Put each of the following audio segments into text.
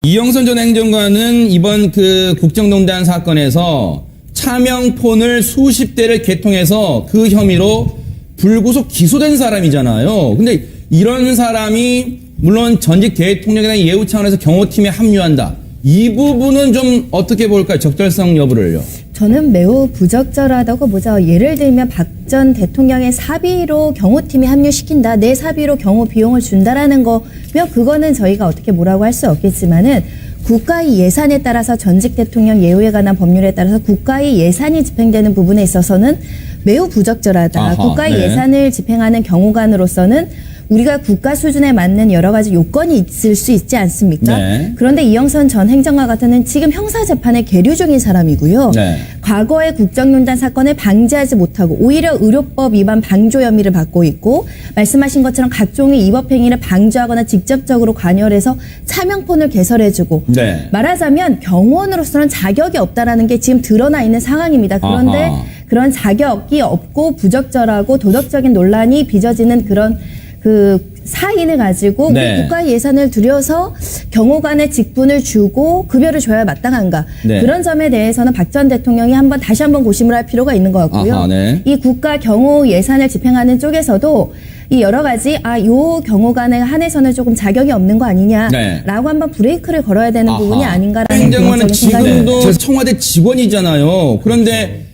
이영선 전 행정관은 이번 그 국정농단 사건에서 차명폰을 수십 대를 개통해서 그 혐의로 불구속 기소된 사람이잖아요. 근데 이런 사람이 물론 전직 대통령에 대한 예우 차원에서 경호팀에 합류한다. 이 부분은 좀 어떻게 볼까요? 적절성 여부를요. 저는 매우 부적절하다고 보죠. 예를 들면 박 전 대통령의 사비로 경호팀이 합류시킨다. 내 사비로 경호 비용을 준다라는 거면 그거는 저희가 어떻게 뭐라고 할 수 없겠지만은 국가의 예산에 따라서 전직 대통령 예우에 관한 법률에 따라서 국가의 예산이 집행되는 부분에 있어서는 매우 부적절하다. 아하, 국가의 네. 예산을 집행하는 경호관으로서는 우리가 국가 수준에 맞는 여러 가지 요건이 있을 수 있지 않습니까? 네. 그런데 이영선 전 행정관 같은 지금 형사재판에 계류 중인 사람이고요. 네. 과거의 국정농단 사건을 방지하지 못하고 오히려 의료법 위반 방조 혐의를 받고 있고 말씀하신 것처럼 각종의 위법행위를 방조하거나 직접적으로 관여해서 차명폰을 개설해주고 네. 말하자면 경호원으로서는 자격이 없다라는 게 지금 드러나 있는 상황입니다. 그런데 아하. 그런 자격이 없고 부적절하고 도덕적인 논란이 빚어지는 그런 그 사인을 가지고 네. 우리 국가의 예산을 들여서 경호관의 직분을 주고 급여를 줘야 마땅한가. 네. 그런 점에 대해서는 박 전 대통령이 다시 한번 고심을 할 필요가 있는 것 같고요. 아하, 네. 이 국가 경호 예산을 집행하는 쪽에서도 이 여러 가지 요 경호관에 한해서는 조금 자격이 없는 거 아니냐라고 네. 한번 브레이크를 걸어야 되는 아하. 부분이 아닌가라는 행정관은 개인적인 생각입니다. 지금도 청와대 직원이잖아요. 그런데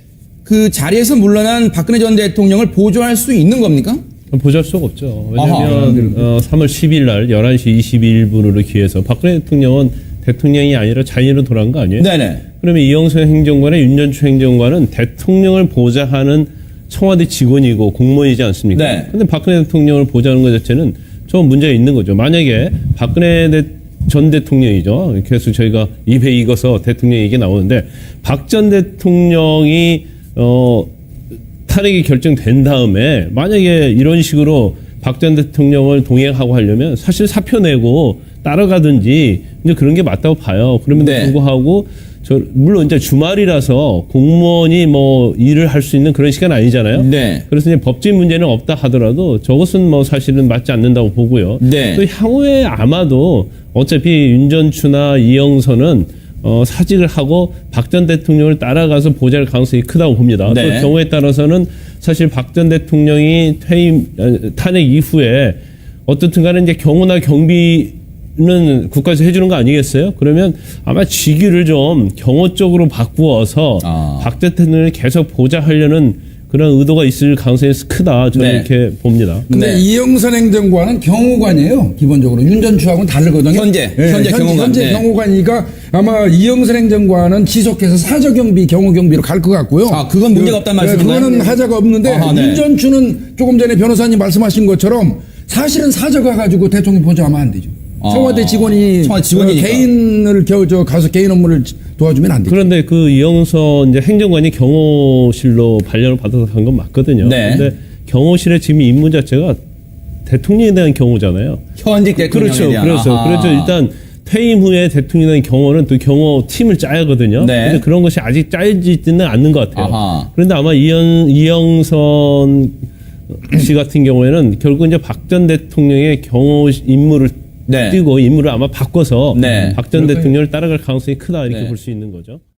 그 자리에서 물러난 박근혜 전 대통령을 보조할 수 있는 겁니까? 보잘 수가 없죠. 왜냐하면 3월 10일 날 11시 22분으로 기해서 박근혜 대통령은 대통령이 아니라 자인으로 돌아간 거 아니에요? 네네. 그러면 이영선 행정관의 윤전추 행정관은 대통령을 보좌하는 청와대 직원이고 공무원이지 않습니까? 네. 근데 박근혜 대통령을 보좌하는 것 자체는 좀 문제가 있는 거죠. 만약에 박근혜 전 대통령이죠. 계속 저희가 입에 익어서 대통령 얘기 나오는데 박 전 대통령이 탄핵이 결정된 다음에 만약에 이런 식으로 박 전 대통령을 동행하고 하려면 사실 사표 내고 따라가든지 이제 그런 게 맞다고 봐요. 그럼에도 네. 불구하고 물론 이제 주말이라서 공무원이 뭐 일을 할 수 있는 그런 시간 아니잖아요. 네. 그래서 이제 법적 문제는 없다 하더라도 저것은 뭐 사실은 맞지 않는다고 보고요. 네. 또 향후에 아마도 어차피 윤전추나 이영선은 사직을 하고 박 전 대통령을 따라가서 보좌할 가능성이 크다고 봅니다. 네. 또 경우에 따라서는 사실 박 전 대통령이 탄핵 이후에 어떻든 간에 이제 경호나 경비는 국가에서 해주는 거 아니겠어요? 그러면 아마 직위를 좀 경호 쪽으로 바꾸어서 박 대통령을 계속 보좌하려는 그런 의도가 있을 가능성이 크다. 저는 네. 이렇게 봅니다. 근데 네. 이영선 행정관은 경호관이에요. 기본적으로 윤전추하고는 다르거든요. 현재 경호관. 현재 네. 경호관이니까 아마 이영선 행정관은 지속해서 사저경비, 경호경비로 갈 것 같고요. 그건 문제가 없다는 말씀인가요? 그거는 하자가 없는데 아하, 네. 윤전추는 조금 전에 변호사님 말씀하신 것처럼 사실은 사저가 가지고 대통령 보좌하면 안 되죠. 청와대 직원이 개인을 가서 개인 업무를 도와주면 안 되죠. 그런데 그 이영선 이제 행정관이 경호실로 발령을 받아서 간 건 맞거든요. 네. 근데 경호실의 지금 임무 자체가 대통령에 대한 경호잖아요. 현직 대통령에 그렇죠. 대한. 그렇죠. 일단 퇴임 후에 대통령의 경호는 또 경호팀을 짜야 하거든요. 네. 근데 그런 것이 아직 짜여지지는 않는 것 같아요. 아하. 그런데 아마 이영선 씨 같은 경우에는 결국 이제 박 전 대통령의 경호 임무를 네. 띄고 임무를 아마 바꿔서 네. 박 전 대통령을 따라갈 가능성이 크다 이렇게 네. 볼 수 있는 거죠.